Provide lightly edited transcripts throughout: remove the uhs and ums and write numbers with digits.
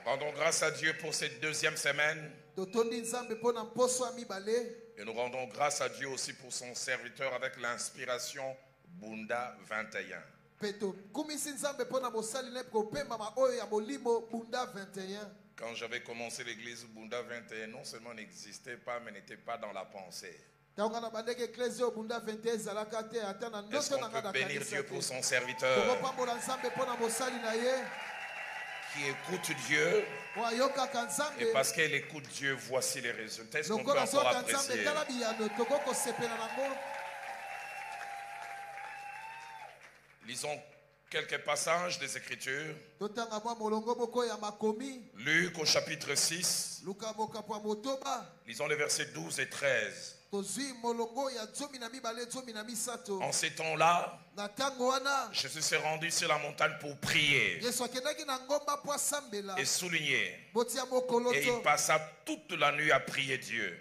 Rendons grâce à Dieu pour cette deuxième semaine. Et nous rendons grâce à Dieu aussi pour son serviteur avec l'inspiration Bunda 21. Quand j'avais commencé l'église, Bunda 21 non seulement n'existait pas, mais n'était pas dans la pensée. Est-ce qu'on peut bénir Dieu pour son serviteur qui écoute Dieu? Et parce qu'elle écoute Dieu, voici les résultats. Est-ce qu'on peut encore apprécier? Lisons quelques passages des Écritures. Luc au chapitre 6. Lisons les versets 12 et 13. En ces temps-là, Jésus s'est rendu sur la montagne pour prier et souligner. Et il passa toute la nuit à prier Dieu.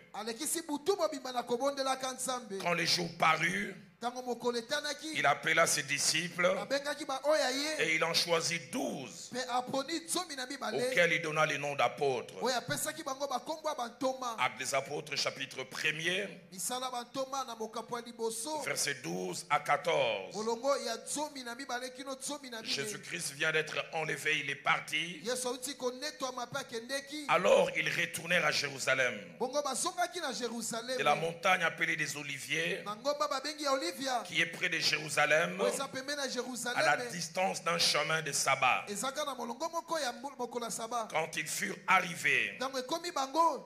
Quand les jours parurent, il appela ses disciples et il en choisit 12 auxquels il donna les noms d'apôtres. Actes des apôtres chapitre 1er, versets 12 à 14. Jésus-Christ vient d'être enlevé, il est parti. Alors ils retournèrent à Jérusalem. De la montagne appelée des Oliviers, qui est près de Jérusalem, à la distance d'un chemin de sabbat. Quand ils furent arrivés,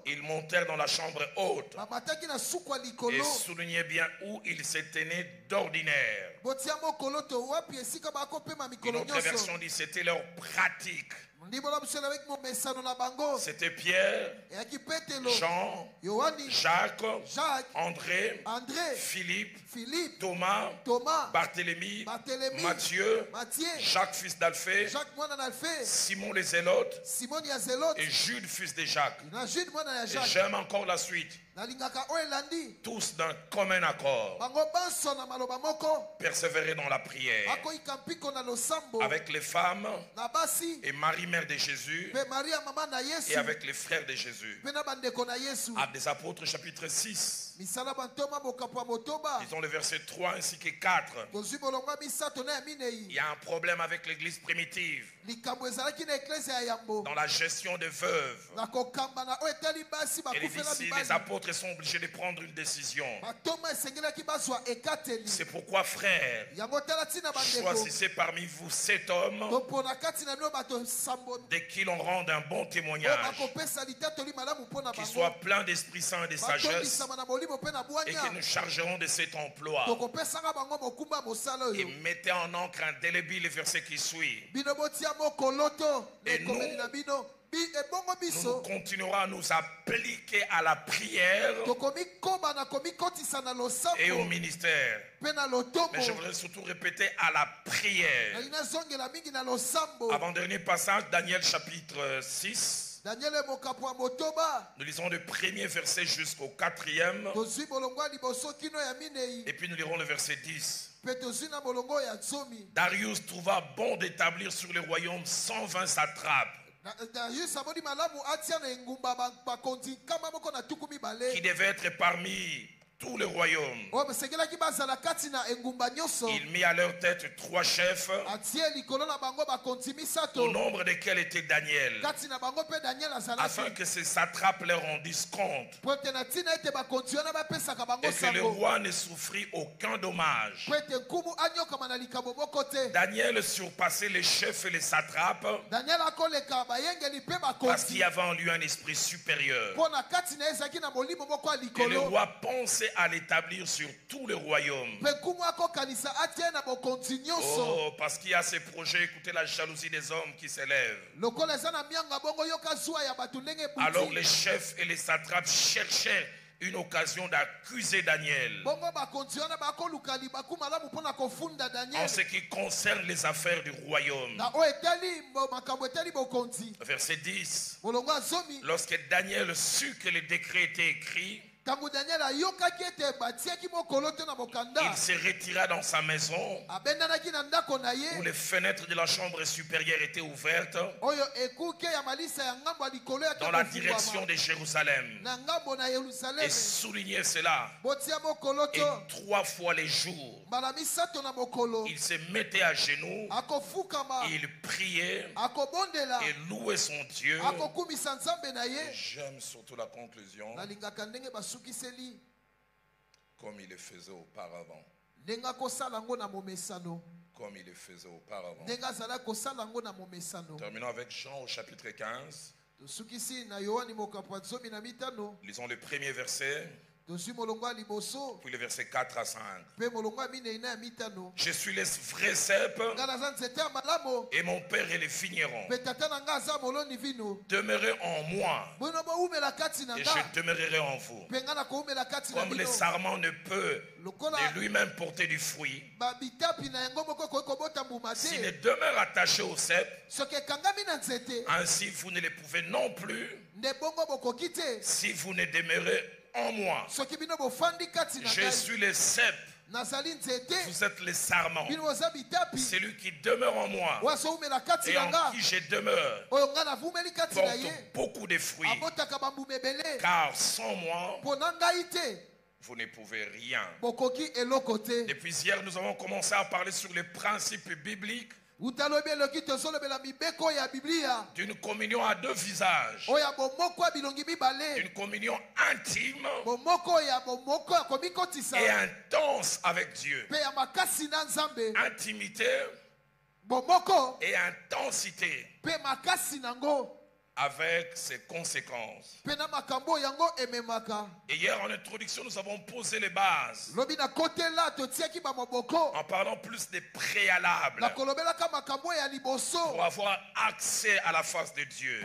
ils montèrent dans la chambre haute et soulignaient bien où ils se tenaient d'ordinaire. Une autre version dit c'était leur pratique. C'était Pierre, Jean, Jacques, André, Philippe, Thomas, Barthélemy, Matthieu, Jacques fils d'Alphée, Simon les Zélotes et Jude fils de Jacques. Et j'aime encore la suite. Tous d'un commun accord persévérer dans la prière avec les femmes et Marie mère de Jésus et avec les frères de Jésus. Actes des apôtres chapitre 6. Disons le verset 3 ainsi que 4. Il y a un problème avec l'église primitive dans la gestion des veuves. Et ici les apôtres sont obligés de prendre une décision. C'est pourquoi frères, choisissez parmi vous 7 hommes de qui l'on rende un bon témoignage, qui soit plein d'Esprit Saint et de sagesse, et que nous chargerons de cet emploi. Et mettez en encre indélébile le verset qui suit. Et nous continuerons à nous appliquer à la prière et au ministère. Mais je voudrais surtout répéter à la prière. Avant-dernier passage, Daniel chapitre 6. Nous lisons le premier verset jusqu'au 4e. Et puis nous lirons le verset 10. Darius trouva bon d'établir sur le royaume 120 satrapes qui devaient être parmi tout le royaume. Il mit à leur tête 3 chefs, au nombre desquels était Daniel, afin que ces satrapes leur rendissent compte et que le roi ne souffrit aucun dommage. Daniel surpassait les chefs et les satrapes parce qu'il y avait en lui un esprit supérieur. Et le roi pensait à l'établir sur tout le royaume. Oh, parce qu'il y a ces projets, écoutez la jalousie des hommes qui s'élèvent. Alors les chefs et les satrapes cherchaient une occasion d'accuser Daniel en ce qui concerne les affaires du royaume. Verset 10. Lorsque Daniel sut que le décret était écrit Il se retira dans sa maison où les fenêtres de la chambre supérieure étaient ouvertes dans la direction de Jérusalem. Et soulignez cela. Et 3 fois les jours, il se mettait à genoux, il priait et louait son Dieu. J'aime surtout la conclusion. Comme il le faisait auparavant. Comme il le faisait auparavant. Terminons avec Jean au chapitre 15. Lisons le premier verset. Puis le verset 4 à 5. Je suis le vrai cep et mon père est le vigneron. Demeurez en moi et je demeurerai en vous. Comme le sarment ne peut de lui-même porter du fruit, s'il ne demeure attaché au cep, ainsi vous ne le pouvez non plus si vous ne demeurez en moi. Je suis le cep. Vous êtes le sarment. Celui qui demeure en moi et en qui je demeure porte beaucoup de fruits. Car sans moi, vous ne pouvez rien. Depuis hier, nous avons commencé à parler sur les principes bibliques d'une communion à 2 visages, d'une communion intime et intense avec Dieu. Intimité et intensité avec ses conséquences. Et hier en introduction, nous avons posé les bases en parlant plus des préalables pour avoir accès à la face de Dieu.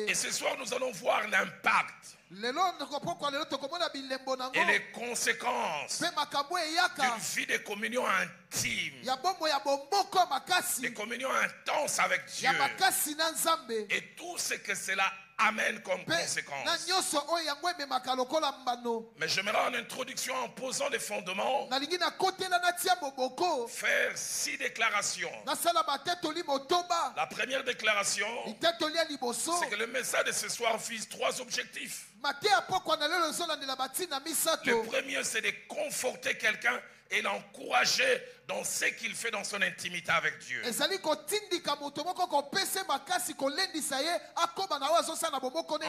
Et ce soir, nous allons voir l'impact et les conséquences d'une vie de communion intime, de communion intense avec Dieu, et tout ce que cela amène comme conséquence. Mais j'aimerais en introduction, en posant les fondements, faire 6 déclarations. La première déclaration, c'est que le message de ce soir vise 3 objectifs. Le premier, c'est de conforter quelqu'un et l'encourager dans ce qu'il fait dans son intimité avec Dieu. En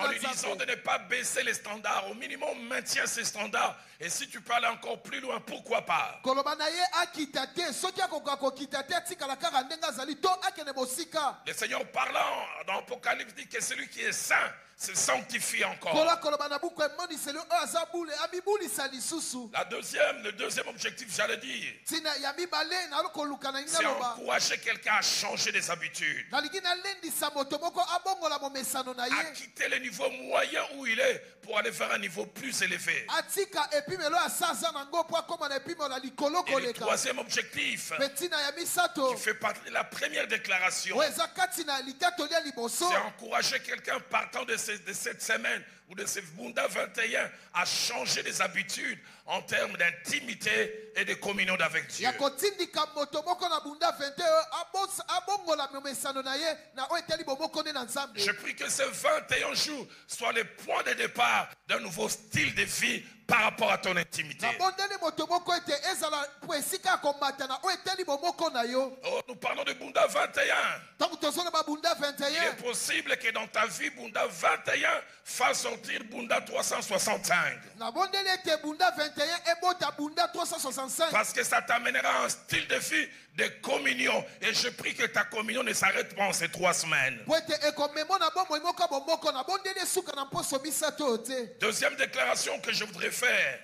lui disant de ne pas baisser les standards, au minimum maintiens ces standards, et si tu peux aller encore plus loin, pourquoi pas? Le Seigneur parlant dans l'Apocalypse dit que celui qui est saint se sanctifie encore. Le deuxième objectif, j'allais dire, c'est encourager quelqu'un à changer des habitudes, à quitter le niveau moyen où il est pour aller vers un niveau plus élevé. Et le troisième objectif, qui fait partie de la première déclaration, c'est encourager quelqu'un partant de cette semaine ou de ce Bunda 21 à changer des habitudes en termes d'intimité et de communion avec Dieu. Je prie que ces 21 jours soient le point de départ d'un nouveau style de vie par rapport à ton intimité. Oh, nous parlons de Bunda 21. Il est possible que dans ta vie, Bunda 21 fasse sortir Bunda 365. Parce que ça t'amènera à un style de vie de communion. Et je prie que ta communion ne s'arrête pas en ces 3 semaines. Deuxième déclaration que je voudrais voudrais faire.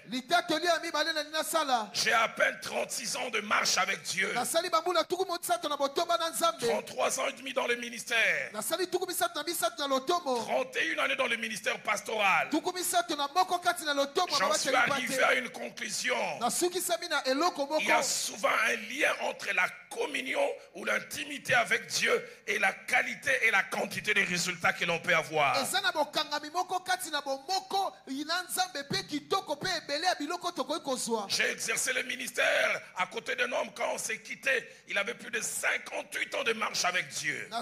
J'ai à peine 36 ans de marche avec Dieu. 33 ans et demi dans le ministère. 31 années dans le ministère pastoral. J'en suis arrivé à une conclusion. Il y a souvent un lien entre la communion ou l'intimité avec Dieu et la qualité et la quantité des résultats que l'on peut avoir. J'ai exercé le ministère à côté d'un homme. Quand on s'est quitté, il avait plus de 58 ans de marche avec Dieu. Mais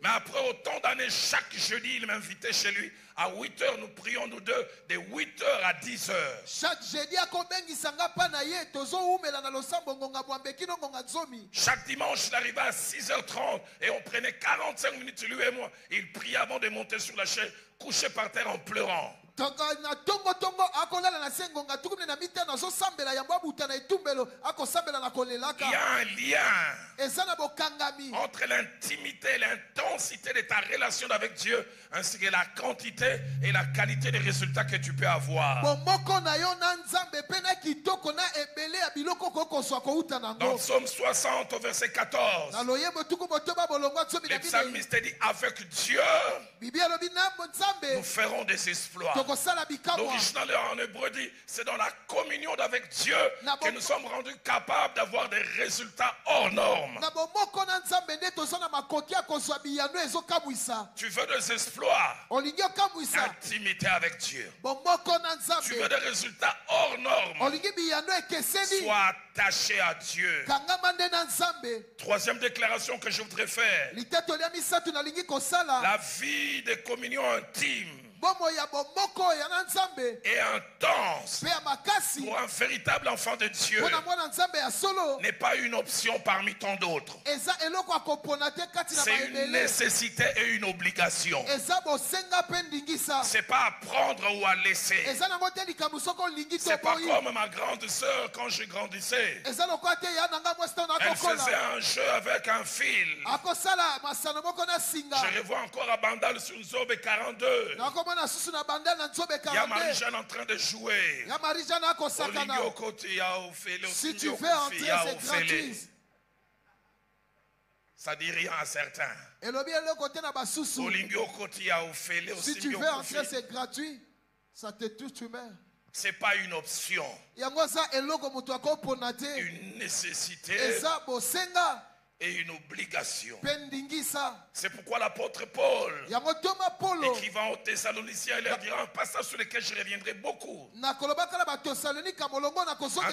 après autant d'années, chaque jeudi, il m'invitait chez lui. À 8 h, nous prions nous deux, de 8 h à 10 h. Chaque dimanche, il arrivait à 6 h 30 et on prenait 45 minutes, lui et moi. Il priait avant de monter sur la chaise, couché par terre en pleurant. Il y a un lien entre l'intimité et l'intensité de ta relation avec Dieu, ainsi que la quantité et la qualité des résultats que tu peux avoir. Dans Psaume 60 au verset 14, le psalmiste dit: avec Dieu nous ferons des exploits. L'original en hébreu dit: c'est dans la communion avec Dieu que nous sommes rendus capables d'avoir des résultats hors normes. Tu veux des exploits, intimité avec Dieu. Tu veux des résultats hors normes, sois attaché à Dieu. Troisième déclaration que je voudrais faire: la vie de communion intime et intense pour un véritable enfant de Dieu n'est pas une option parmi tant d'autres. C'est une nécessité et une obligation. C'est pas à prendre ou à laisser. C'est pas comme ma grande sœur quand je grandissais. Elle faisait un jeu avec un fil. Je revois encore à Bandal sur Zobe 42. Il y a Marie-Jeanne en train de jouer. Si tu veux entrer, c'est gratuit. Ça dit rien à certains. Si tu veux entrer, c'est gratuit. Ça te touche, tu meurs. C'est pas une option. Une nécessité et une obligation. C'est pourquoi l'apôtre Paul, écrivant aux Thessaloniciens, il leur dira un passage sur lequel je reviendrai beaucoup. En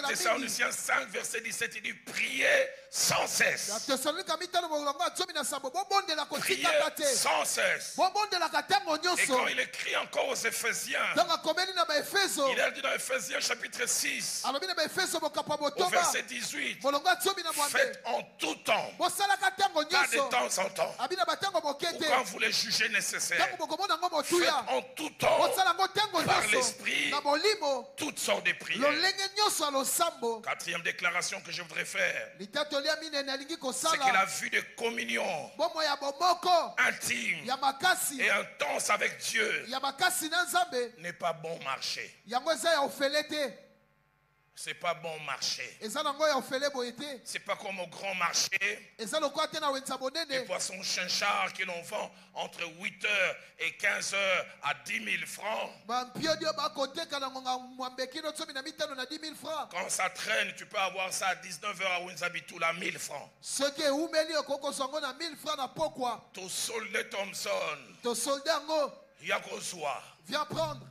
Thessaloniciens 5, verset 17, il dit: priez sans cesse. Priez sans cesse. Et quand il écrit encore aux Éphésiens, il leur dit dans Éphésiens chapitre 6, au verset 18, faites en tout temps, pas de temps en temps, ou quand vous les jugez nécessaires, faites en tout temps, par l'esprit, toutes sortes de prières. Quatrième déclaration que je voudrais faire, c'est que la vie de communion intime et intense avec Dieu n'est pas bon marché. C'est pas bon marché. C'est pas comme au grand marché. Les poissons chinchards que l'on vend entre 8 h et 15 h à 10 000 francs. Quand ça traîne, tu peux avoir ça à 19 h à Winzabitou à 1000 francs. Ton soldat Thompson, Yakozwa. Viens prendre.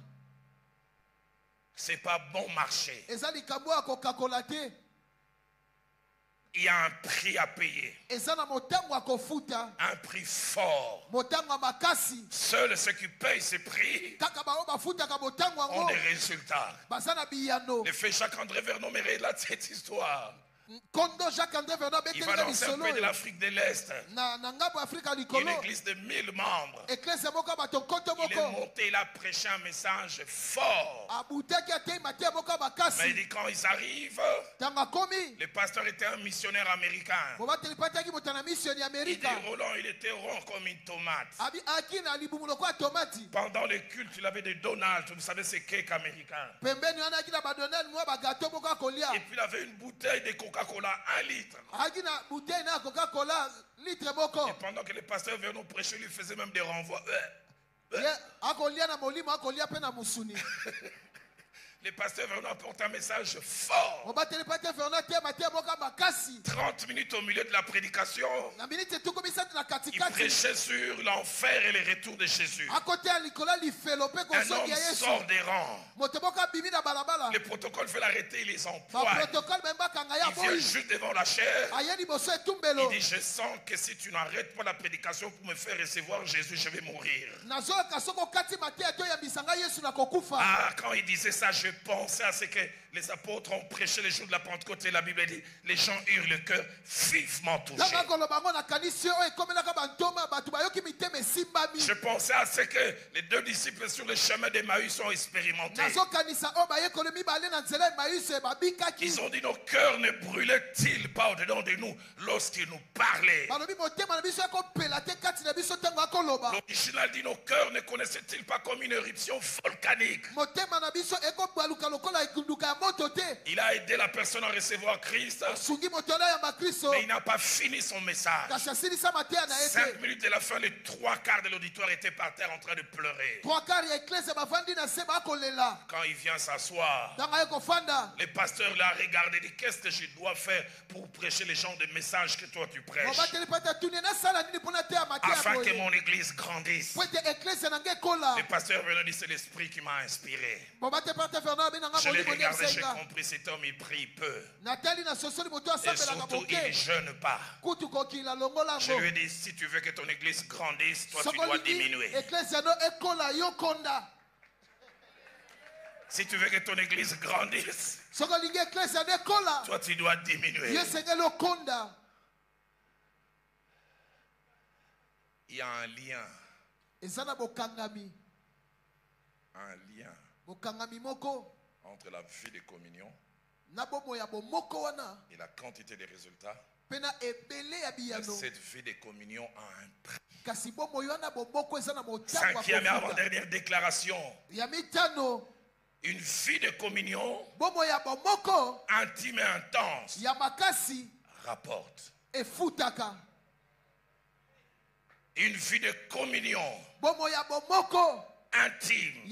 C'est pas bon marché. Il y a un prix à payer. Un prix fort. Seuls ceux qui payent ce prix ont des résultats. Le fait Jacques-André Vernon me relate cette histoire. Il va danser un peu de l'Afrique de l'Est. Une église de 1000 membres. Il est monté, il a prêché un message fort. Mais il dit quand ils arrivent, le pasteur était un missionnaire américain. Il dit Roland, il était rond comme une tomate. Pendant le culte, il avait des Donald, vous savez c'est cake américain. Et puis il avait une bouteille de Coca-Cola 1 litre. Et pendant que le pasteur venait nous prêcher, il faisait même des renvois. Le pasteur veut nous apporter un message fort. 30 minutes au milieu de la prédication, il prêchait sur l'enfer et le retour de Jésus. Un homme sort des rangs. Le protocole fait l'arrêter, il les emploie. Il vient juste devant la chair. Il dit, je sens que si tu n'arrêtes pas la prédication pour me faire recevoir Jésus, je vais mourir. Ah, quand il disait ça, je pensais à ce que les apôtres ont prêché le jour de la Pentecôte et la Bible dit les gens eurent le cœur vivement touché. Je pensais à ce que les 2 disciples sur le chemin d'Emmaüs ont expérimenté. Ils ont dit nos cœurs ne brûlaient-ils pas au-dedans de nous lorsqu'ils nous parlaient. L'original dit nos cœurs ne connaissaient-ils pas comme une éruption volcanique. Il a aidé la personne à recevoir Christ, mais il n'a pas fini son message. 5 minutes de la fin, les 3/4 de l'auditoire étaient par terre en train de pleurer. Quand il vient s'asseoir, le pasteur l'a regardé et dit qu'est-ce que je dois faire pour prêcher les gens des messages que toi tu prêches, afin que mon église grandisse. Le pasteur venait dire c'est l'esprit qui m'a inspiré. Je l'ai regardé, j'ai compris, cet homme il prie peu. Et surtout il ne jeûne pas. Je lui ai dit si tu veux que ton église grandisse, toi tu dois diminuer. Si tu veux que ton église grandisse, toi tu dois diminuer. Il y a un lien. Un lien entre la vie de communion et la quantité des résultats. Cette vie de communion a un prix. 5e et avant-dernière déclaration. Une vie de communion intime et intense rapporte. Une vie de communion intime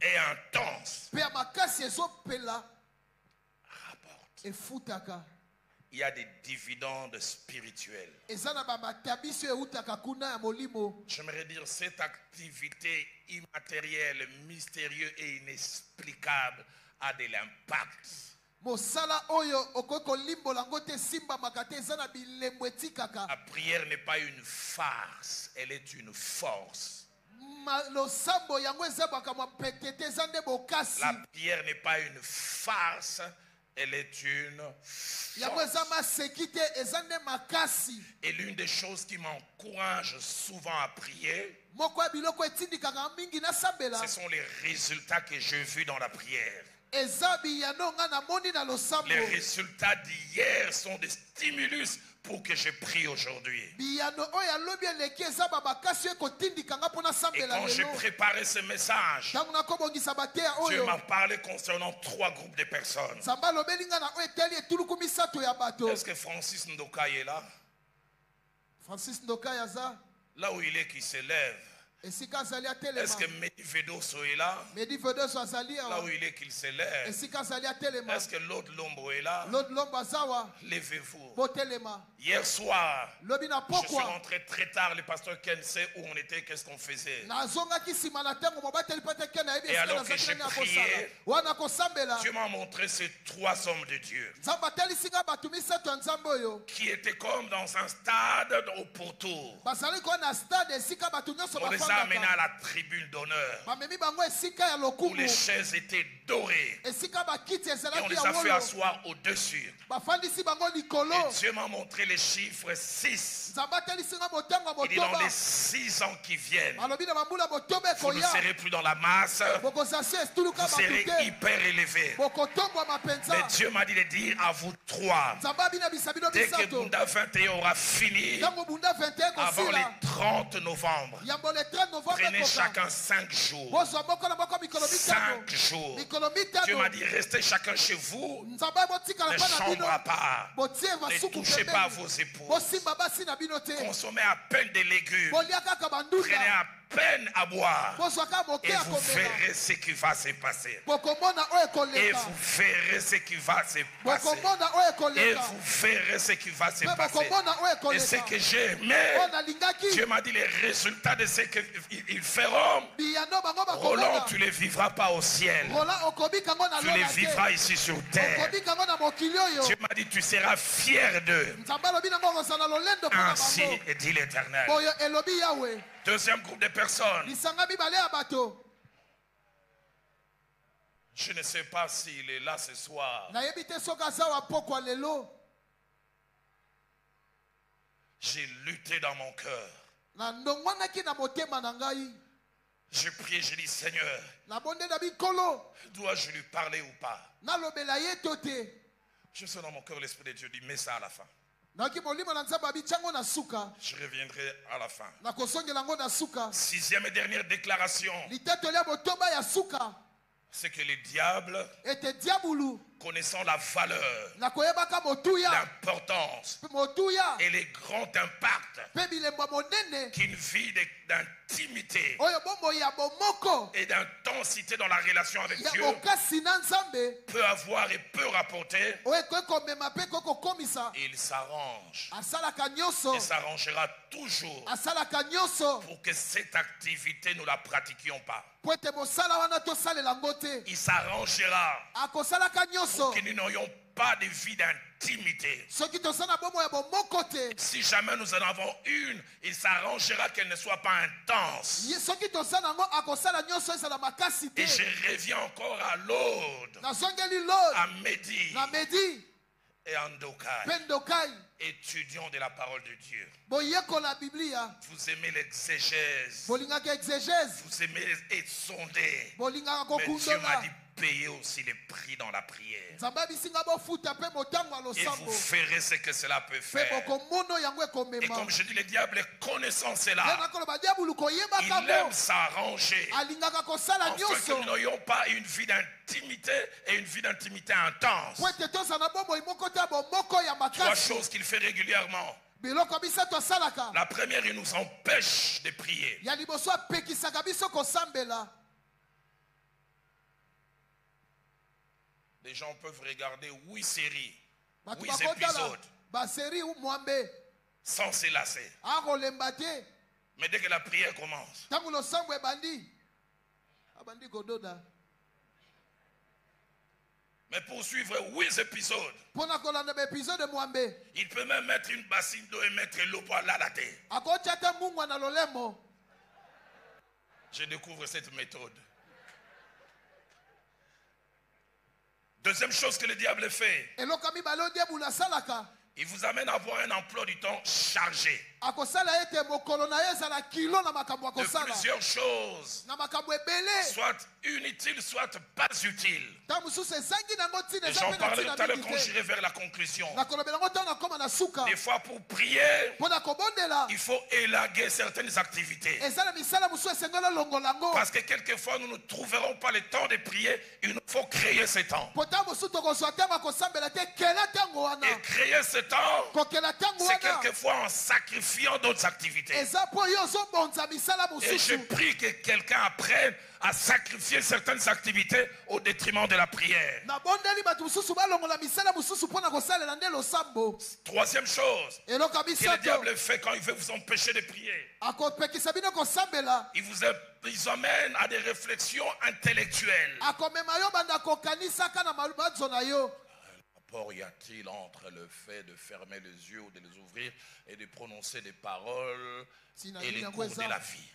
et intense rapporte. Il y a des dividendes spirituels. J'aimerais dire cette activité immatérielle, mystérieuse et inexplicable a de l'impact. La prière n'est pas une farce, elle est une force. La prière n'est pas une farce, elle est une force. Et l'une des choses qui m'encourage souvent à prier, ce sont les résultats que j'ai vus dans la prière. Les résultats d'hier sont des stimulus pour que je prie aujourd'hui. Et quand j'ai préparé ce message, Dieu m'a parlé concernant 3 groupes de personnes. Est-ce que Francis Ndokai est là? Là où il est, qui se lève. Est-ce que Medi Vedoso est là? Là où il est, qu'il se lève. Est-ce que l'autre Lombo est là? Levez-vous. Hier soir, je suis rentré très tard. Le pasteur Ken sait où on était, qu'est-ce qu'on faisait. Et alors que j'ai prié, Dieu m'a montré ces 3 hommes de Dieu qui étaient comme dans un stade au pourtour. On les a amenés à la tribune d'honneur où les chaises étaient dorées. Et on les a fait asseoir au-dessus. Et Dieu m'a montré les chiffres 6. Il dit dans les 6 ans qui viennent, vous ne serez plus dans la masse, vous serez hyper élevé. Mais Dieu m'a dit de dire à vous trois, dès que Bunda 21 aura fini, avant les 30 novembre, prenez chacun 5 jours. 5 jours. Dieu m'a dit, restez chacun chez vous, ne chambre à part, ne touchez pas à vos épouses, consommez à peine des légumes, prenez à peine à boire, et vous verrez ce qui va se passer. Et vous verrez ce qui va se passer. Et vous verrez ce qui va se passer. Et ce que j'ai aimé, Dieu m'a dit les résultats de ce qu'ils feront. Roland, tu ne les vivras pas au ciel. Tu les vivras ici sur terre. Dieu m'a dit tu seras fier d'eux. Ainsi dit l'Éternel. Deuxième groupe de personnes. Je ne sais pas s'il est là ce soir. J'ai lutté dans mon cœur. Je prie, je dis Seigneur, dois-je lui parler ou pas? Je sens dans mon cœur l'Esprit de Dieu dit mets ça à la fin. Je reviendrai à la fin. 6e et dernière déclaration. C'est que les diables, connaissant la valeur, l'importance et les grands impacts qu'une vie d'intimité et d'intensité dans la relation avec Dieu peut avoir et peut rapporter, il s'arrange. Il s'arrangera toujours pour que cette activité nous la pratiquions pas. Il s'arrangera pour que nous n'ayons pas de vie d'intimité. Si jamais nous en avons une, il s'arrangera qu'elle ne soit pas intense. Et je reviens encore à l'Aude, à Mehdi et à Ndokai, étudiants de la parole de Dieu. Vous aimez l'exégèse, vous aimez être sondé, mais Dieu m'a dit payer aussi les prix dans la prière. Et vous verrez ce que cela peut faire. Et comme je dis, le diable est connaissant cela. Il aime s'arranger afin que nous n'ayons pas une vie d'intimité et une vie d'intimité intense. 3 choses qu'il fait régulièrement. La première, il nous empêche de prier. Les gens peuvent regarder 8 séries, 8 épisodes, sans se lasser. Mais dès que la prière commence, mais pour suivre 8 épisodes, il peut même mettre une bassine d'eau et mettre l'eau pour l'alater. Je découvre cette méthode. Deuxième chose que le diable fait, il vous amène à avoir un emploi du temps chargé de plusieurs choses, soit inutiles, soit pas utiles. Et j'en parlais tout à l'heure quand j'irai vers la conclusion. Des fois, pour prier, il faut élaguer certaines activités. Parce que quelquefois, nous ne trouverons pas le temps de prier. Il nous faut créer ce temps. Et créer ce temps, c'est quelquefois en sacrifiant d'autres activités. Et je prie que quelqu'un apprenne à sacrifier certaines activités au détriment de la prière. Troisième chose que le diable fait quand il veut vous empêcher de prier, il vous amène à des réflexions intellectuelles. rapport y a-t-il entre le fait de fermer les yeux ou de les ouvrir et de prononcer des paroles et les cours de la vie?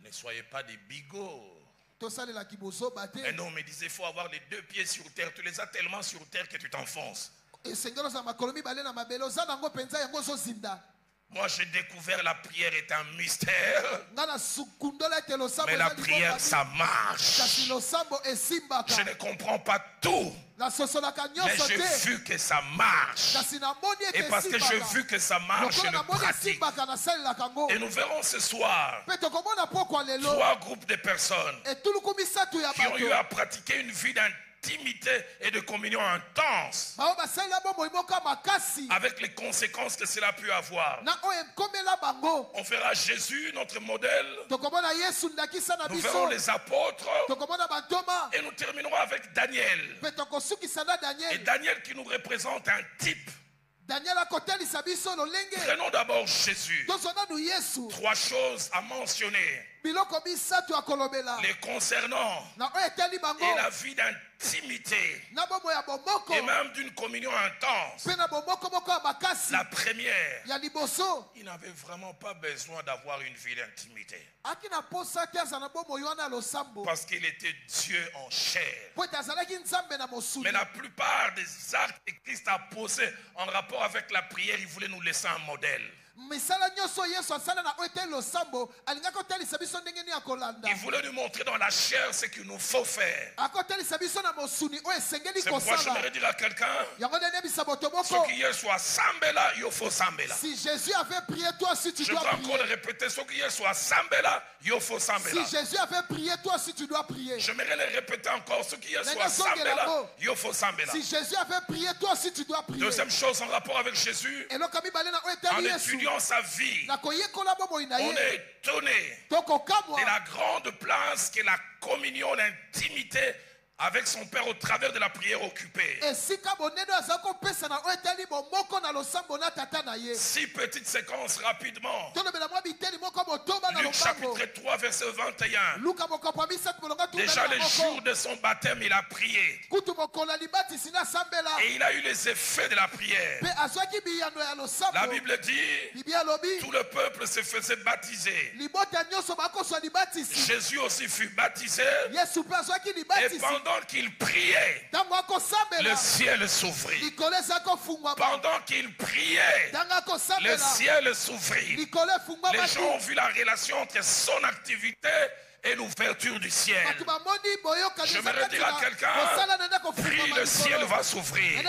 Ne soyez pas des bigots. Un homme me disait, il faut avoir les deux pieds sur terre. Tu les as tellement sur terre que tu t'enfonces. Moi, j'ai découvert la prière est un mystère. Mais la prière, ça marche. Je ne comprends pas tout. Mais j'ai vu que ça marche. Et parce que j'ai vu que ça marche, je le pratique. Et nous verrons ce soir 3 groupes de personnes qui ont eu à pratiquer une vie d'intimité et de communion intense, avec les conséquences que cela a pu avoir. On fera Jésus notre modèle. Nous verrons les apôtres. Et nous terminerons avec Daniel. Et Daniel qui nous représente un type. Prenons d'abord Jésus. 3 choses à mentionner les concernant et la vie d'intimité et même d'une communion intense. La première, il n'avait vraiment pas besoin d'avoir une vie d'intimité parce qu'il était Dieu en chair. Mais la plupart des actes que Christ a posés en rapport avec la prière, il voulait nous laisser un modèle. Il voulait nous montrer dans la chair ce qu'il nous faut faire. C'est pourquoi j'aimerais dire à quelqu'un, ce qui est soit Sambela, il faut Sambela. Si Jésus avait prié, toi aussi tu dois prier. Je vais encore le répéter, ce qui est soit Sambela, il faut Sambela. Si Jésus avait prié, toi aussi tu dois prier. J'aimerais le répéter encore, ce qui est soit Sambela, il faut Sambela. Si Jésus avait prié, toi aussi tu dois prier. Deuxième chose en rapport avec Jésus, en étudiant sa vie, on est étonné de la grande place que la communion, l'intimité avec son Père au travers de la prière occupée. 6 petites séquences rapidement. Luc chapitre 3 verset 21. Déjà le jour de son baptême, il a prié. Et il a eu les effets de la prière. La Bible dit, tout le peuple se faisait baptiser. Jésus aussi fut baptisé. Et pendant qu'il priait, le ciel s'ouvrit. Pendant qu'il priait, le ciel s'ouvrit. Les gens ont vu la relation entre son activité et l'ouverture du ciel. J'aimerais dire à quelqu'un, prie, le ciel va s'ouvrir.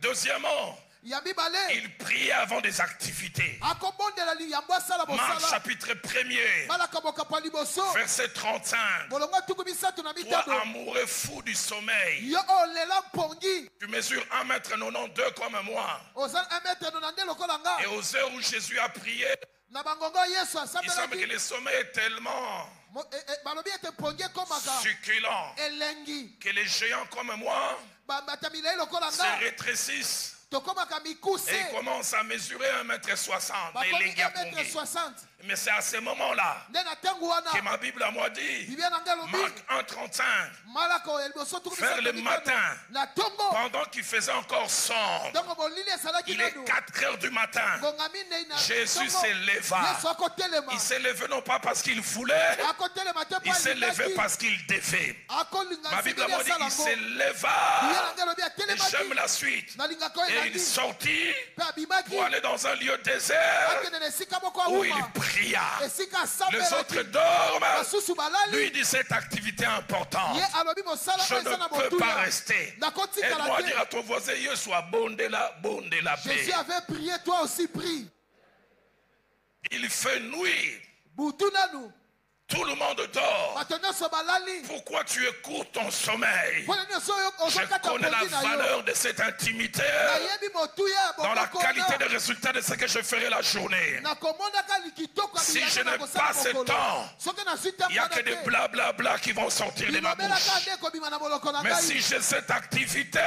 Deuxièmement, il priait avant des activités. Marc chapitre 1er, verset 35. Toi amoureux fou du sommeil, tu mesures 1,92 m comme moi. Et aux heures où Jésus a prié, il semble que le sommeil est tellement succulent que les géants comme moi se rétrécissent. Et il commence à mesurer 1,60 m. Mais c'est à ce moment-là que ma Bible a moi dit, Marc 1,35, vers le matin, pendant qu'il faisait encore sombre, il est 4 heures du matin, Jésus s'est levé. Il s'est levé non pas parce qu'il voulait, il s'est levé parce qu'il devait. Ma Bible a moi dit, il s'est levé. Et j'aime la suite. Et il sortit pour aller dans un lieu désert où il pria. Les autres dorment. Lui dit cette activité est importante. Je ne peux pas rester. Aide-moi à dire à ton voisin, il soit bon de la paix. Jésus avait prié, toi aussi prie. Il fait nuit. Tout le monde dort. Pourquoi tu écoutes ton sommeil? Je connais la valeur de cette intimité dans la qualité des résultats de ce que je ferai la journée. Si je n'ai pas ce temps, il n'y a que des blablabla qui vont sortir de ma bouche. Mais si j'ai cette activité,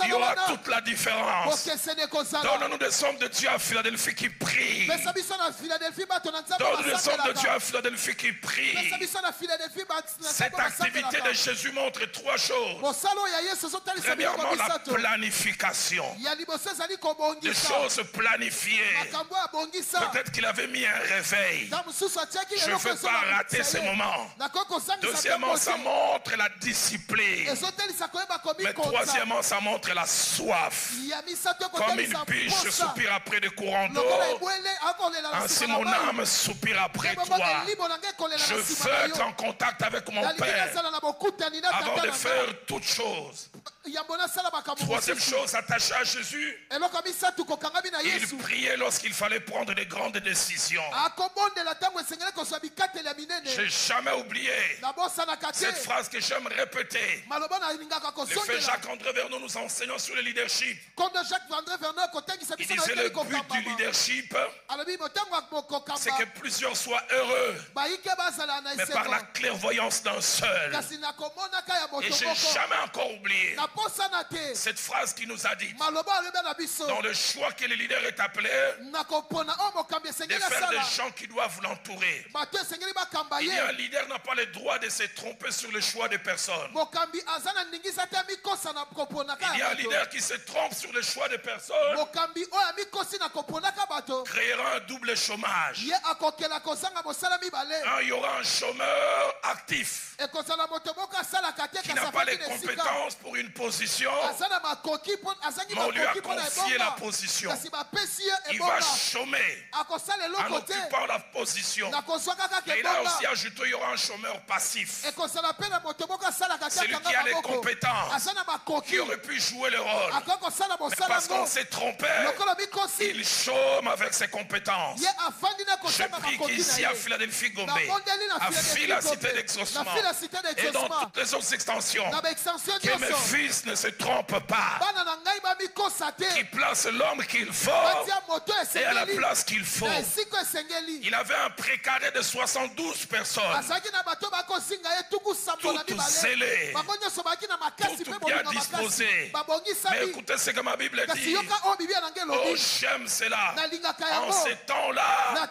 il y aura toute la différence. Donne-nous des hommes de Dieu à Philadelphie qui prient. Donne-nous des hommes de Dieu à Philadelphie filles qui prient. Cette activité de Jésus montre trois choses. Premièrement, la planification. Des choses planifiées. Peut-être qu'il avait mis un réveil. Je ne veux pas rater ce moment. Deuxièmement, ça montre la discipline. Mais troisièmement, ça montre la soif. Comme une biche soupire après des courants d'eau, ainsi mon âme soupire après toi. Je veux être en contact avec mon Père avant de faire toutes choses. Troisième chose attachée à Jésus, il priait lorsqu'il fallait prendre de grandes décisions. Je n'ai jamais oublié cette phrase que j'aime répéter. Le fait Jacques-André Vernon nous enseignant sur le leadership. Il disait le but du leadership, c'est que plusieurs soient heureux, mais par la clairvoyance d'un seul. Et je n'ai jamais encore oublié cette phrase qui nous a dit, dans le choix que le leader est appelé, de faire des gens qui doivent l'entourer. Il y a un leader n'a pas le droit de se tromper sur le choix des personnes. Il y a un leader qui se trompe sur le choix des personnes, créera un double chômage. Il y aura un chômeur actif qui n'a pas les compétences pour une position, mais on lui a confié la position. Il va chômer en occupant la position. Et il a aussi ajouté, il y aura un chômeur passif. Celui qui a les compétences, qui aurait pu jouer le rôle, mais parce qu'on s'est trompé, il chôme avec ses compétences. Je prie qu'ici à Philadelphie Gombe, à Phila Cité d'Exaucement et dans toutes les autres extensions, que mes fils ne se trompent pas, qui place l'homme qu'il faut et à la place qu'il faut. Il avait un précaré de 72 personnes, toutes zélées, toutes bien disposées. Mais écoutez ce que ma Bible dit. Oh, j'aime cela. En ces temps-là,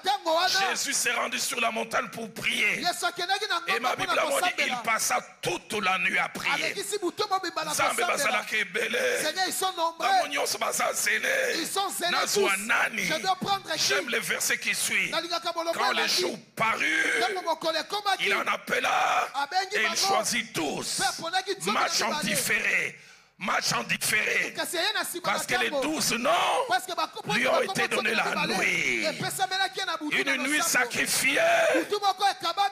Jésus s'est rendu sur la montagne pour prier. Et ma Bible a dit il passa toute la nuit à prier. J'aime le verset qui suit. Quand les jours parurent, il en appela et il choisit 12. Match en différé. Match en différé. Parce que les 12 noms lui ont été donnés la nuit. Une nuit sacrifiée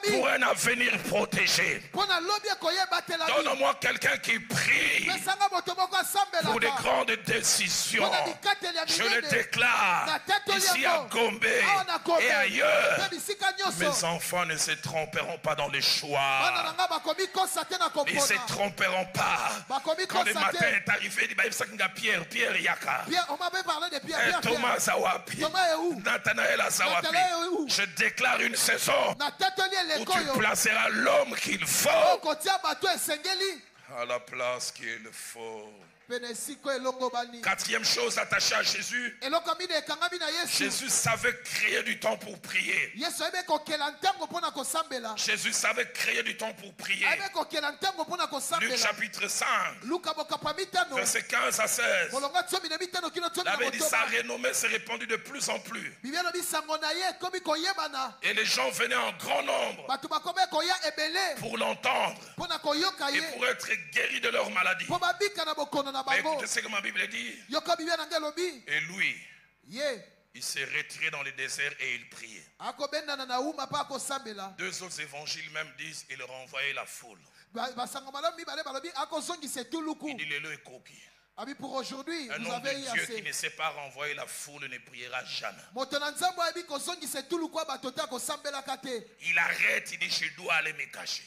pour un avenir protégé. Donne-moi quelqu'un qui prie pour des grandes décisions. Je le déclare ici à Gombe et ailleurs. Mes enfants ne se tromperont pas dans les choix. Ils ne se tromperont pas. Quand le matin est arrivé, il dit Pierre, Pierre Yaka. Thomas Zawapi. Nathanaël Zawapi. Je déclare une saison où tu placeras l'homme qu'il faut à la place qu'il faut. Quatrième chose attachée à Jésus, Jésus savait créer du temps pour prier. Jésus savait créer du temps pour prier. Luc chapitre 5, verset 15 à 16. La Bible dit sa renommée s'est répandue de plus en plus. Et les gens venaient en grand nombre pour l'entendre et pour être guéris de leur maladie. Mais écoutez ce que ma Bible dit. Et lui, il s'est retiré dans le désert et il priait. Deux autres évangiles même disent il renvoyait la foule. Il dit le est coquille. Pour aujourd'hui, un homme de Dieu qui ne sait pas renvoyer la foule ne priera jamais. Il arrête, il dit je dois aller me cacher.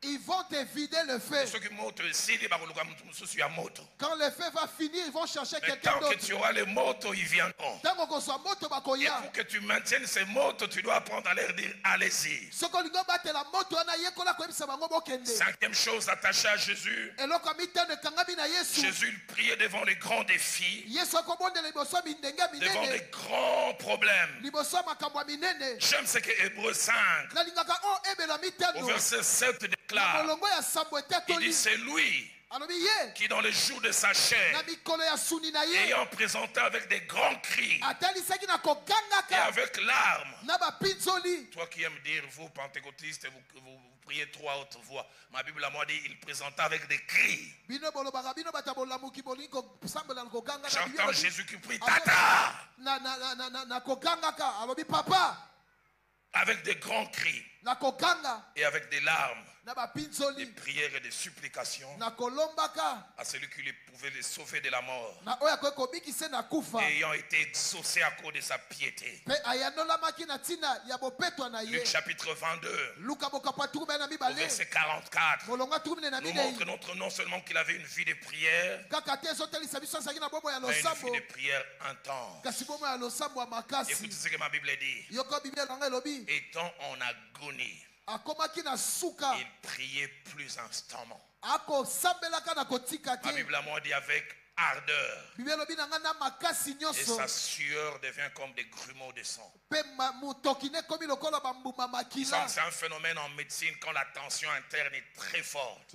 Ils vont te vider le feu. Quand le feu va finir, ils vont chercher quelqu'un d'autre. Tant que tu auras les motos, ils viendront. Et pour que tu maintiennes ces motos, tu dois apprendre à leur dire allez-y. Cinquième chose attachée à Jésus. Jésus priait devant les grands défis, devant les grands problèmes. J'aime ce que Hébreux 5, au verset 7 déclare. Il dit c'est lui qui dans les jours de sa chair, ayant présenté avec des grands cris et avec larmes. Toi qui aimes dire, vous pentecôtistes, vous priez trois haute voix. Ma Bible à moi dit, il présenta avec des cris. J'entends Jésus qui prie, Tata, avec des grands cris et avec des larmes, des prières et des supplications à celui qui pouvait les sauver de la mort, ayant été exaucé à cause de sa piété. Luc chapitre 22, au verset 44, nous montre non seulement qu'il avait une vie de prière, mais une vie de prière intense. Écoutez ce que ma Bible dit. Étant en agonie, il priait plus instamment. Ma Bible à moi dit avec ardeur. Et sa sueur devient comme des grumeaux de sang. C'est un phénomène en médecine quand la tension interne est très forte.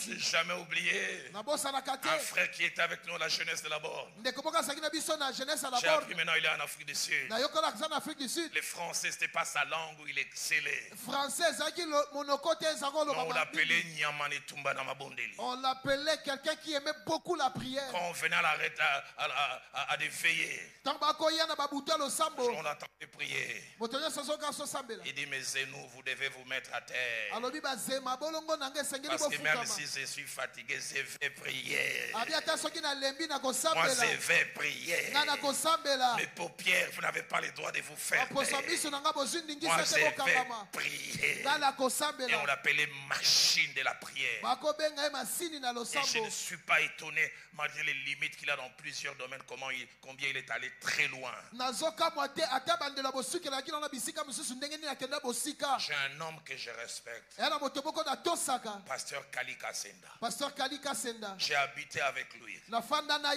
J'ai jamais oublié un frère qui était avec nous à la jeunesse de la Borne. J'ai appris maintenant il est en Afrique du Sud. Les Français, c'était pas sa langue où il excellait. On l'appelait Nyamane Tumba Namabondeli. On l'appelait quelqu'un qui aimait beaucoup la prière. Quand on venait à des veillées, on entendait prier. Il dit, mais Zénou, vous devez vous mettre à terre. Parce que même si je suis fatigué, je vais prier. Moi, je vais prier. Mes paupières, vous n'avez pas le droit de vous faire. Moi, je vais prier. Et on l'appelait machine de la prière. Et je ne suis pas étonné, malgré les limites qu'il a dans plusieurs domaines, combien il est allé très loin. J'ai un homme que je respecte. Pasteur Kalika Senda. J'ai habité avec lui.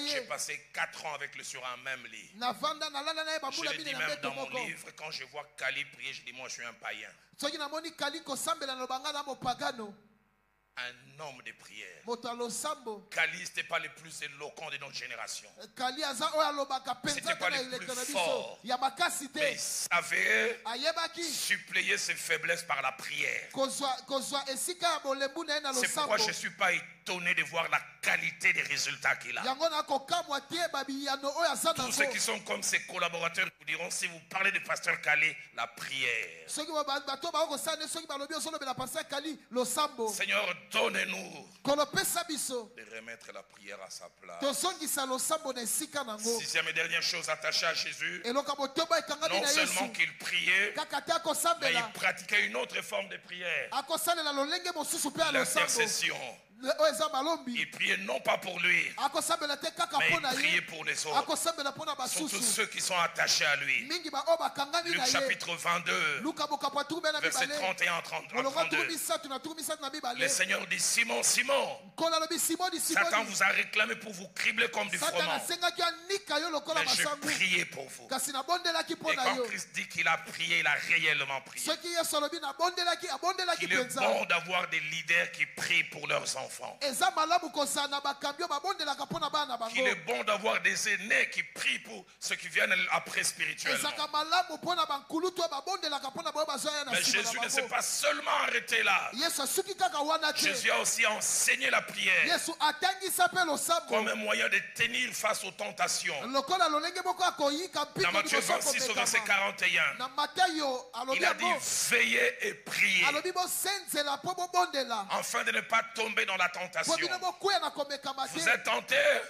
J'ai passé 4 ans avec lui sur un même lit. Je le dis même dans mon livre, quand je vois Kali prier, je dis moi je suis un païen. Un homme de prière. Kali n'était pas le plus éloquent de notre génération. C'était pas le plus fort. Mais il savait suppléer ses faiblesses par la prière. C'est pourquoi je ne suis pas étonné de voir la qualité des résultats qu'il a. Tous ceux qui sont comme ses collaborateurs vous diront, si vous parlez de pasteur Kali, la prière. Seigneur, donne-nous de remettre la prière à sa place. Sixième et dernière chose attachée à Jésus, non seulement qu'il priait, mais il pratiquait une autre forme de prière, l'intercession. Il priait non pas pour lui, mais il priait pour les autres, surtout ceux qui sont attachés à lui. Luc chapitre 22, verset 31 à 32. Le Seigneur dit, Simon, Simon, Satan vous a réclamé pour vous cribler comme du froment, mais je priais pour vous. Et quand Christ dit qu'il a prié, il a réellement prié. Il est bon d'avoir des leaders qui prient pour leurs enfants. Il est bon d'avoir des aînés qui prient pour ceux qui viennent après spirituellement. Mais Jésus ne s'est pas seulement arrêté là. Jésus a aussi enseigné la prière comme un moyen de tenir face aux tentations. Dans Matthieu 26 au verset 41, il a dit veillez et priez afin de ne pas tomber dans la tentation. Vous êtes tentés,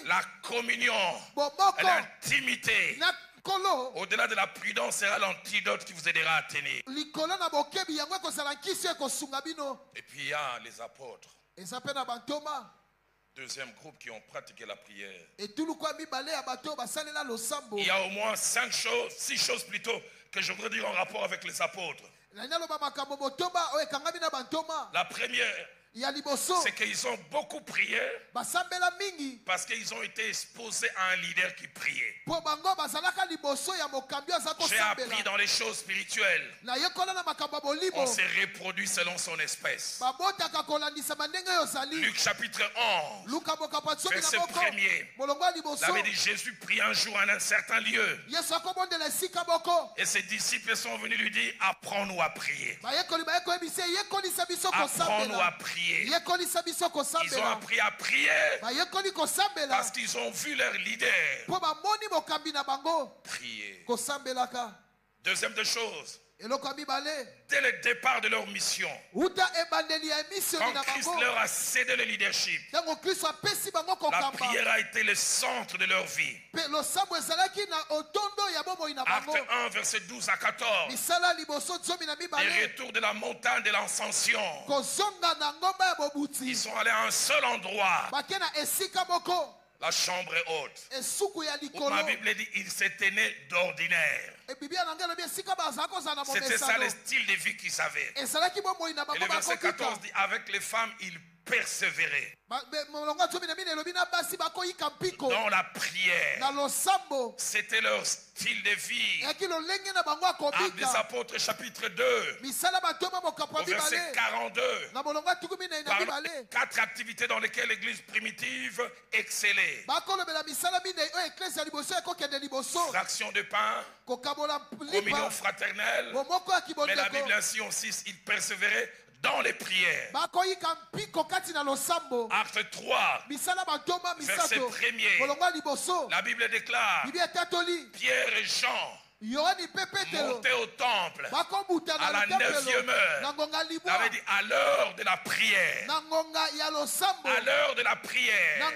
la communion, l'intimité Au-delà de la prudence sera l'antidote qui vous aidera à tenir. Et puis il y a les apôtres. Deuxième groupe qui ont pratiqué la prière. Il y a au moins 6 choses plutôt que je voudrais dire en rapport avec les apôtres. La première, c'est qu'ils ont beaucoup prié parce qu'ils ont été exposés à un leader qui priait. J'ai appris dans les choses spirituelles, on s'est reproduit selon son espèce. Luc chapitre 11, verset 1er, la Bible dit Jésus prie un jour à un certain lieu et ses disciples sont venus lui dire apprends-nous à prier. Apprends-nous à prier. Ils ont appris à prier parce qu'ils ont vu leur leader prier. Deuxième des choses, dès le départ de leur mission, quand Christ leur a cédé le leadership, la prière a été le centre de leur vie. Acte 1, verset 12 à 14. Le retour de la montagne de l'Ascension. Ils sont allés à un seul endroit. La chambre est haute. Où ma Bible dit il s'est né d'ordinaire. C'était ça le style de vie qu'ils avaient. Et le verset 14 dit avec les femmes ils persévéraient dans la prière. C'était leur style de vie. Actes des Apôtres chapitre 2 au verset 42 parle de 4 activités dans lesquelles l'église primitive excellait. Fraction de pain, communion fraternelle, mais la Bible ainsi aussi il persévérait dans les prières. Acte 3, verset 1er, la Bible déclare Pierre et Jean montaient au temple à la 9e heure. Ça veut dire à l'heure de la prière. À l'heure de la prière.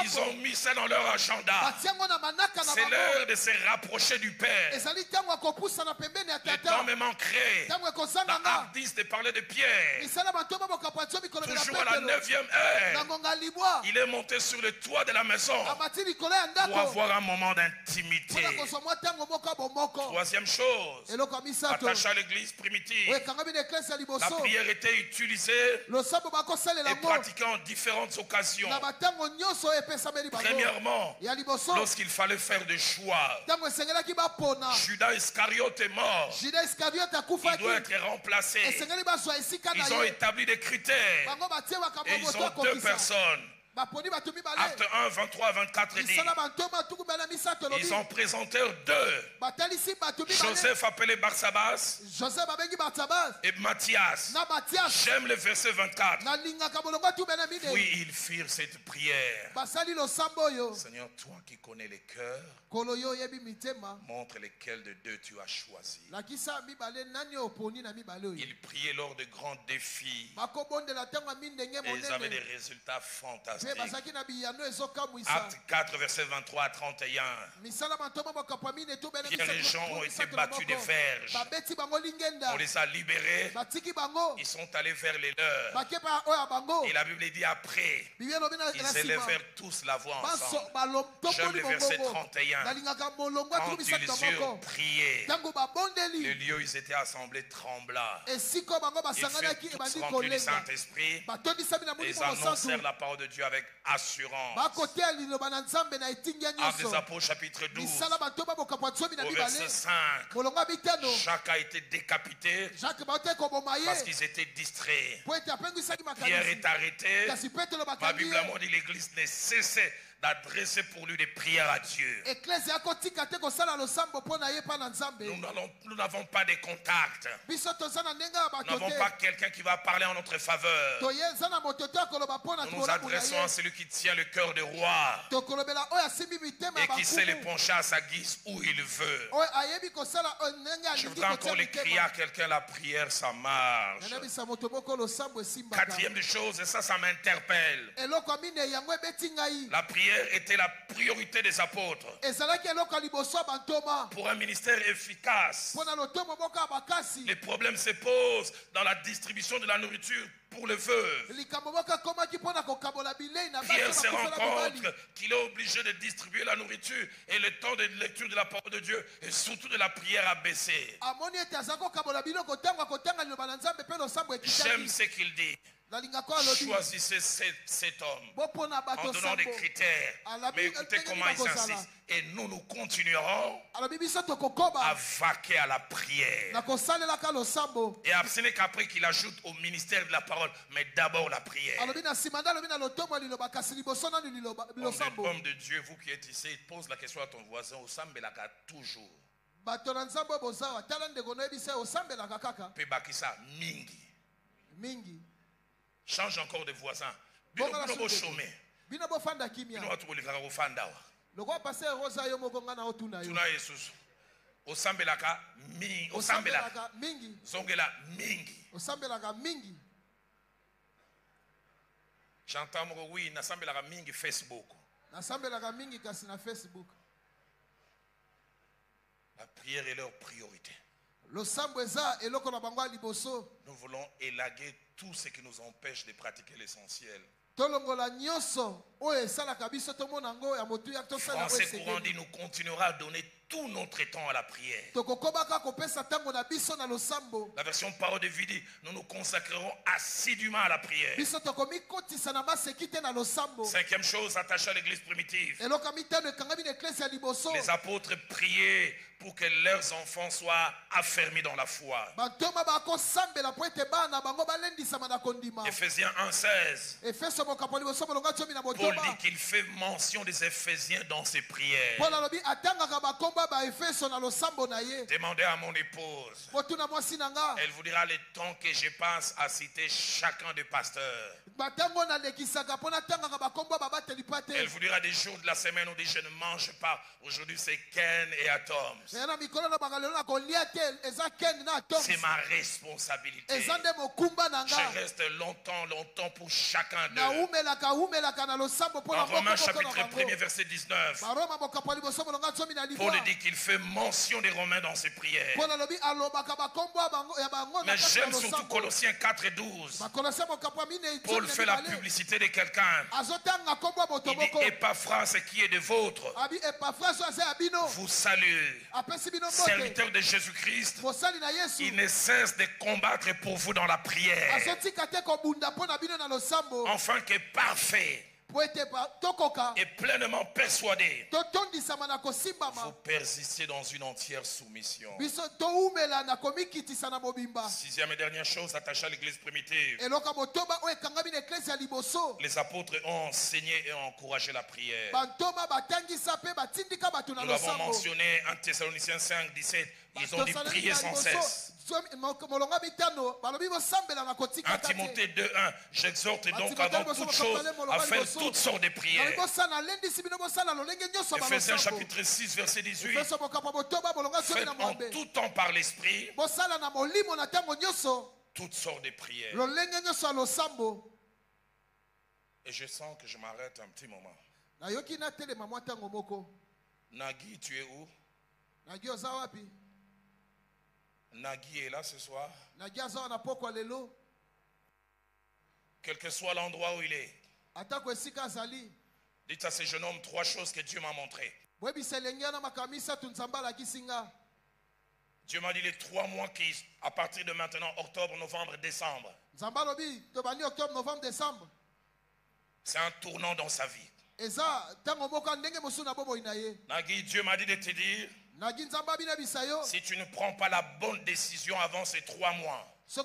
Ils ont mis ça dans leur agenda. C'est l'heure de se rapprocher du Père. Le temps me manquerait. Dans Acte 10 de parler de Pierre. Toujours à la 9e heure. Il est monté sur le toit de la maison pour avoir un moment d'intimité. Troisième chose, attaché à l'église primitive, la prière était utilisée et pratiquée en différentes occasions. Premièrement, lorsqu'il fallait faire des choix. Judas Iscariote est mort. Il doit être remplacé. Ils ont établi des critères et ils ont 2 personnes. Acte 1, 23 à 24 dit ils ont présenté 2. Joseph appelé Barsabas et Matthias. J'aime le verset 24. Oui, ils firent cette prière. Seigneur, toi qui connais les cœurs, montre lesquels de 2 tu as choisi. Ils priaient lors de grands défis et ils avaient des résultats fantastiques. Acte 4, verset 23 à 31. Pierre et Jean ont été battus de verges. On les a libérés. Ils sont allés vers les leurs. Et la Bible dit après, ils élevèrent tous la voix ensemble. J'aime le verset 31. Quand ils eurent prié, le lieu où ils étaient assemblés trembla. Ils furent tous remplis du Saint-Esprit et ils annoncèrent la parole de Dieu avec assurance. Actes des Apôtres chapitre 12 au verset 5. Jacques a été décapité parce qu'ils étaient distraits. Pierre est arrêté. Ma Bible a dit l'église ne cessait d'adresser pour lui des prières à Dieu. Nous n'avons pas de contact. Nous n'avons pas quelqu'un qui va parler en notre faveur. Nous nous adressons à celui qui tient le cœur du roi et qui sait les pencher à sa guise où il veut. Je voudrais encore les crier à quelqu'un, la prière ça marche. Quatrième des choses, et ça m'interpelle. La prière prière était la priorité des apôtres. Pour un ministère efficace, les problèmes se posent dans la distribution de la nourriture pour les veuves. Pierre se rend compte qu'il est obligé de distribuer la nourriture et le temps de lecture de la parole de Dieu et surtout de la prière a baissé. J'aime ce qu'il dit. Choisissez cet homme en donnant des critères. Mais écoutez comment il s'insiste. Et nous continuerons à vaquer à la prière. Et ce n'est qu'après qu'il ajoute au ministère de la parole, mais d'abord la prière. Homme de Dieu, vous qui êtes ici, pose la question à ton voisin. Osambelaka toujours. Pebakisa mingi. Change encore de voisin. Bino chômé. Bino Tuna Jesus. Osambelaka mingi. Zongela mingi. J'entends oui, nasambelaka mingi Facebook. La prière est leur priorité. Nous voulons élaguer tout ce qui nous empêche de pratiquer l'essentiel. Français courant dit nous continuera à donner tout notre temps à la prière. La version parole de vie dit nous nous consacrerons assidûment à la prière. Cinquième chose attachée à l'église primitive. Les apôtres priaient pour que leurs enfants soient affermis dans la foi. Éphésiens 1:16. Paul dit qu'il fait mention des Éphésiens dans ses prières. Demandez à mon épouse. Elle vous dira le temps que je passe à citer chacun des pasteurs. Elle vous dira des jours de la semaine où dit je ne mange pas. Aujourd'hui c'est Ken et Atom. C'est ma responsabilité. Je reste longtemps pour chacun d'eux. En Romains chapitre 1 verset 19. Paul dit qu'il fait mention des Romains dans ses prières. Mais j'aime surtout Colossiens 4 et 12. Paul fait la publicité de quelqu'un. Il dit Épaphras qui est de vôtre vous salue. Serviteur de Jésus-Christ, il ne cesse de combattre pour vous dans la prière. Enfin que parfait et pleinement persuadé, vous persistez dans une entière soumission. Sixième et dernière chose attachée à l'église primitive. Les apôtres ont enseigné et encouragé la prière. Nous l'avons mentionné en Thessaloniciens 5:17. Ils ont dit prier sans cesse. 1 Timothée 2:1. J'exhorte donc avant toute chose à faire toutes sortes de prières. Ephésiens chapitre 6 verset 18. Faites en tout temps par l'esprit toutes sortes de prières. Et je sens que je m'arrête un petit moment. Nagui, tu es où? Nagui est là ce soir. Quel que soit l'endroit où il est, dites à ce jeune homme 3 choses que Dieu m'a montrées. Dieu m'a dit les 3 mois qui, à partir de maintenant, octobre, novembre, décembre. C'est un tournant dans sa vie. Nagui, Dieu m'a dit de te dire, si tu ne prends pas la bonne décision avant ces 3 mois, j'ai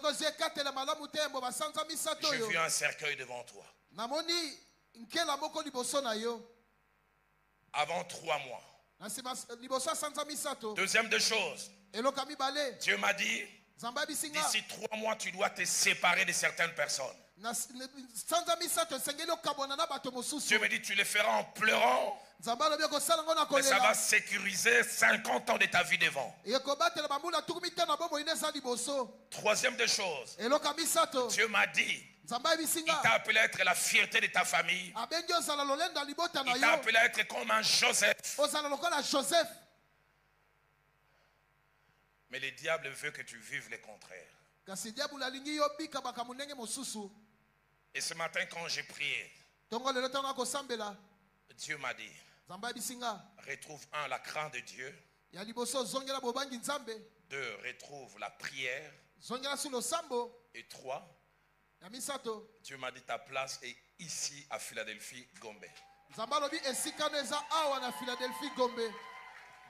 vu un cercueil devant toi. Avant 3 mois. Deuxième des choses, Dieu m'a dit, d'ici 3 mois, tu dois te séparer de certaines personnes. Dieu me dit, tu les feras en pleurant. Mais ça va sécuriser 50 ans de ta vie devant. Troisième des choses, Dieu m'a dit, il t'a appelé à être la fierté de ta famille. Il t'a appelé à être comme un Joseph. Mais le diable veut que tu vives le contraire. Et ce matin, quand j'ai prié, Dieu m'a dit, retrouve la crainte de Dieu. 2, retrouve la prière. Et 3, Dieu m'a dit, ta place est ici à Philadelphie, Gombe.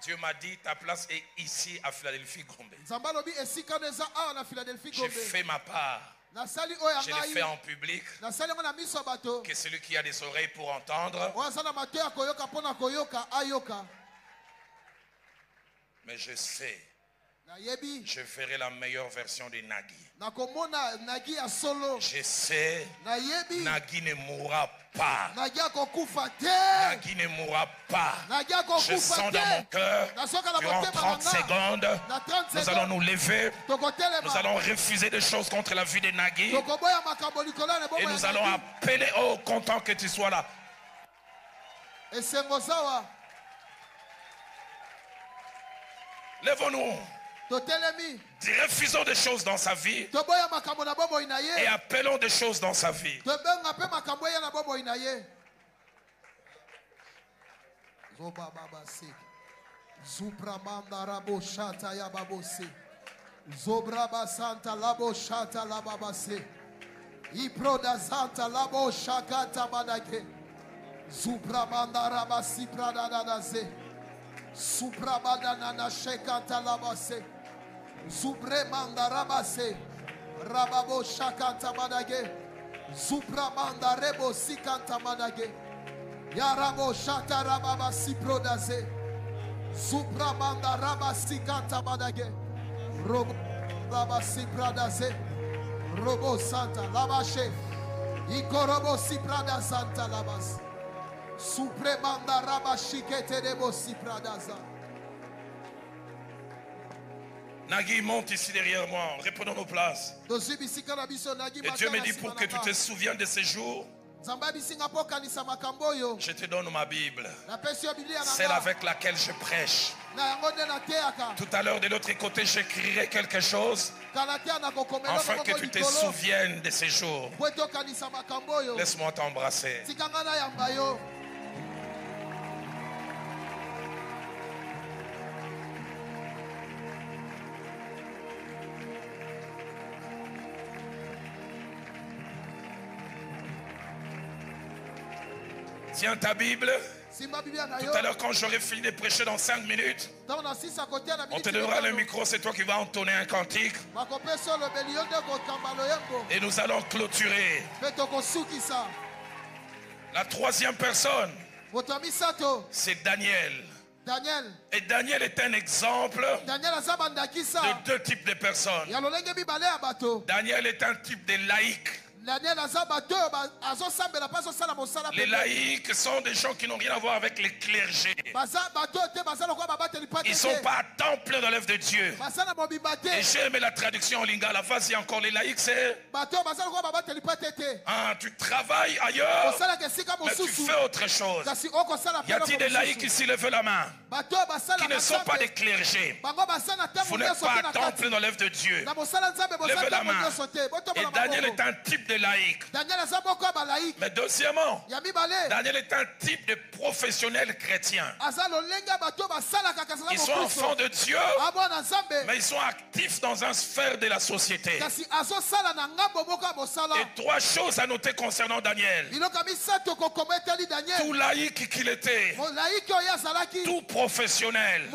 Dieu m'a dit, ta place est ici à Philadelphie, Gombe. J'ai fait ma part. Je l'ai fait en public. Que celui qui a des oreilles pour entendre. Mais je sais, je ferai la meilleure version de Nagui. Je sais, Nagui ne mourra pas. Nagui ne mourra pas. Je sens dans mon cœur, durant 30 secondes, nous allons nous lever. Nous allons refuser des choses contre la vie de Nagui. Et nous allons appeler, oh, content que tu sois là. Lèvons-nous. Refusons des choses dans sa vie et appelons des choses dans sa vie. Suprabadanana shekanta labase. Subremanda rabase. Rababo shakanta madage. Supramanda rebo sikanta madage. Yarabo shata rababa siprodase. Supramanda rabasikanta madage. Robo rabasipradase. Robo santa labashe. Ikorobo siprada santa labas. Supremanda rabashikete debo sipradaza. Nagui, monte ici derrière moi. Reprenons nos places. Et Dieu me dit, pour que tu te souviennes de ces jours, je te donne ma Bible, celle avec laquelle je prêche. Tout à l'heure, de l'autre côté, j'écrirai quelque chose afin que tu te souviennes de ces jours. Laisse-moi t'embrasser. Tiens ta Bible. Tout à l'heure, quand j'aurai fini de prêcher dans 5 minutes, on te donnera le micro, c'est toi qui vas entonner un cantique. Et nous allons clôturer. La troisième personne, c'est Daniel. Et Daniel est un exemple de 2 types de personnes. Daniel est un type de laïc. Les laïcs sont des gens qui n'ont rien à voir avec les clergés. Ils ne sont pas à temps plein dans l'œuvre de Dieu. Et j'aime la traduction en lingala. Vas-y encore, les laïcs, c'est... tu travailles ailleurs, mais tu fais autre chose. Y a-t-il des laïcs ici, levez la main, qui ne sont pas des clergés? Vous n'êtes pas à temps plein dans l'œuvre de Dieu. Levez la main. Et Daniel est un type de laïc. Mais deuxièmement, Daniel est un type de professionnel chrétien. Ils sont enfants de Dieu, mais ils sont actifs dans une sphère de la société. Et 3 choses à noter concernant Daniel. Tout laïc qu'il était, tout professionnel.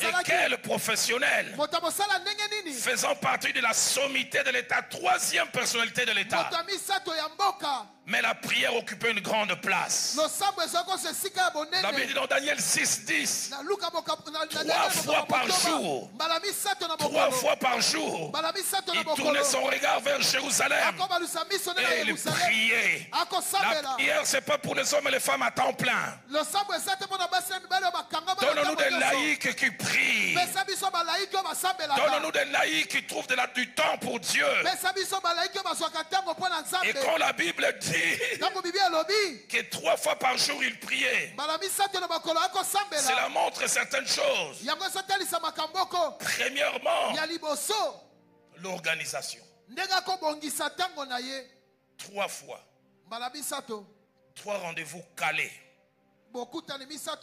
Et quel professionnel? Faisant partie de la sommité de l'État, 3e personnalité de l'État. Mais la prière occupait une grande place. La Bible dit dans Daniel 6:10, 3 fois par jour, 3 fois par jour, il tournait son regard vers Jérusalem et il priait. La prière, c'est pas pour les hommes et les femmes à temps plein. Donne-nous des laïcs qui prient. Donne-nous des laïcs qui trouvent du temps pour Dieu. Et quand la Bible dit que 3 fois par jour il priait, cela montre certaines choses. Premièrement, l'organisation. 3 fois. 3 rendez-vous calés.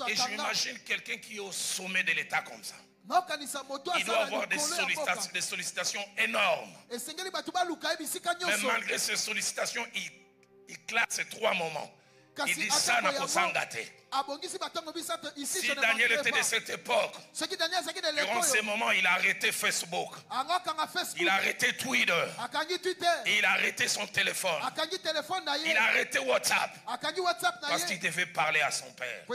Et j'imagine quelqu'un qui est au sommet de l'État comme ça. Il doit avoir des sollicitations énormes. Mais malgré ces sollicitations, il classe ces 3 moments. Il dit ça n'a pas s'engager. Si Daniel était de cette époque, durant ces moments, il a arrêté Facebook, il a arrêté Twitter, et il a arrêté son téléphone, il a arrêté WhatsApp, parce qu'il devait parler à son père.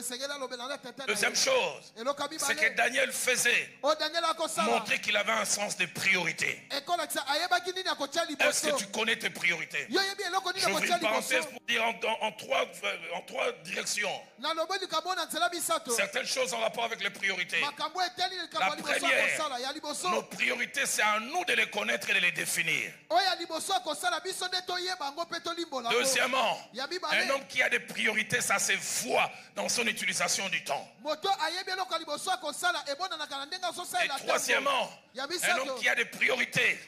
Deuxième chose, c'est que Daniel faisait montrer qu'il avait un sens de priorité. Est-ce que tu connais tes priorités? J'ouvre une parenthèse pour dire en 3 directions. Certaines choses en rapport avec les priorités. La première, nos priorités, c'est à nous de les connaître et de les définir. Deuxièmement, un homme qui a des priorités, ça se voit dans son utilisation du temps. Et troisièmement, un homme qui a des priorités,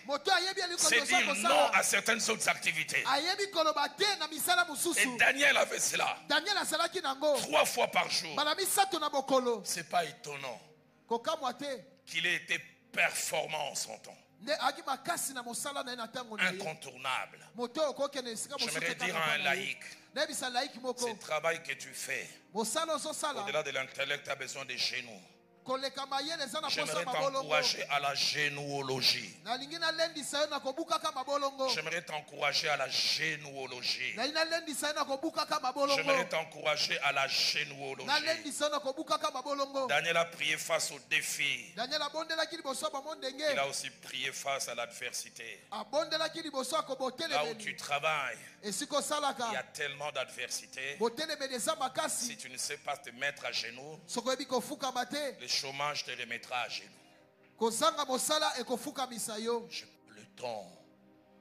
c'est dire non à certaines autres activités. Et Daniel avait cela 3 fois par jour. C'est pas étonnant qu'il ait été performant en son temps. Incontournable. J'aimerais dire à un laïc, c'est le travail que tu fais. Au-delà de l'intellect, tu as besoin des genoux. J'aimerais t'encourager à la généalogie. J'aimerais t'encourager à la généalogie. J'aimerais t'encourager à la généalogie. Daniel a prié face aux défis. Il a aussi prié face à l'adversité. Là où tu travailles, il y a tellement d'adversité. Si tu ne sais pas te mettre à genoux, le chômage te remettra à genoux. Le temps,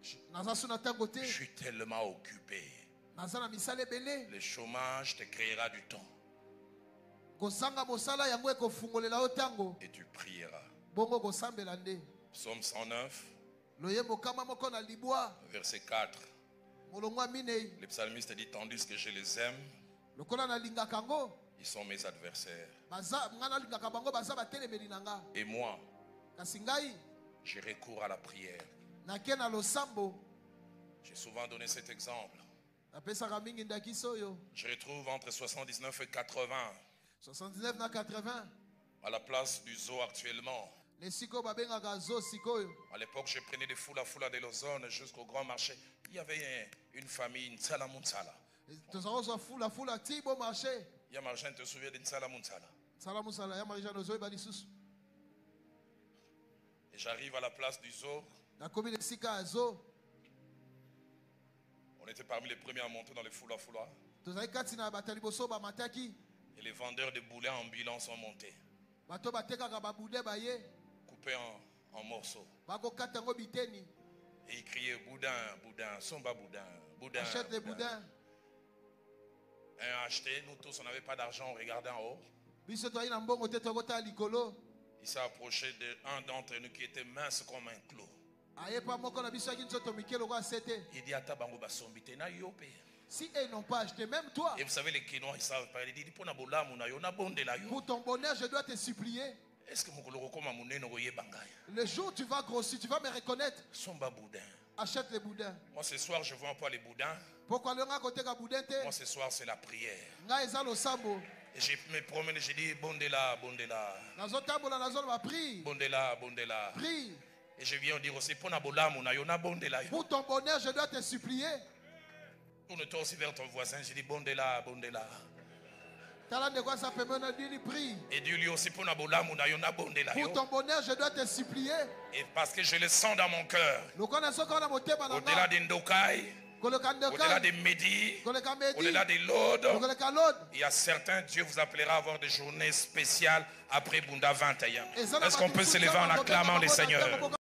je suis tellement occupé. Le chômage te créera du temps. Et tu prieras. Psaume 109, verset 4. Le psalmiste dit, tandis que je les aime, ils sont mes adversaires. Et moi, je recours à la prière. J'ai souvent donné cet exemple. Je retrouve entre 79 et 80. À la place du zoo actuellement. À l'époque, je prenais des foula de l'Ozone jusqu'au grand marché. Il y avait une famille, Ntsala Mounsala. Yamarjan, te souviens de Ntsala Mounsala? Et j'arrive à la place du zoo. On était parmi les premiers à monter dans les foula. Et les vendeurs de boulets ambulants sont montés. Coupés en morceaux. Et ils criaient boudin, boudin, somba boudin, boudin. Achète les boudins. Un acheté, nous tous on n'avait pas d'argent, on regardait en haut. Il s'est approché d'un d'entre nous qui était mince comme un clou. Il dit à Tabango Basombite na yope. Si ils n'ont pas acheté, même toi. Et vous savez, les Kinois, ils savent pas. Il dit pour ton bonheur, je dois te supplier. Est-ce que le jour où tu vas grossir, tu vas me reconnaître. Somba boudin. Achète les boudins. Moi ce soir, je ne vends pas les boudins. Pourquoi le gars côté boudin? Moi ce soir, c'est la prière. Et je me promène, je dis bondela, bondela. Bondela, bondela. Prie. Et je viens dire aussi pour ton bonheur, je dois te supplier. Tourne-toi aussi vers ton voisin. Je dis bondela, bondela. Et Dieu lui aussi pour ton bonheur, je dois te supplier. Et parce que je le sens dans mon cœur. Au-delà des Ndokai, au-delà des Médis, au-delà des Lod, il y a certains, Dieu vous appellera à avoir des journées spéciales après Bunda 21. Est-ce qu'on peut se lever en acclamant le Seigneur?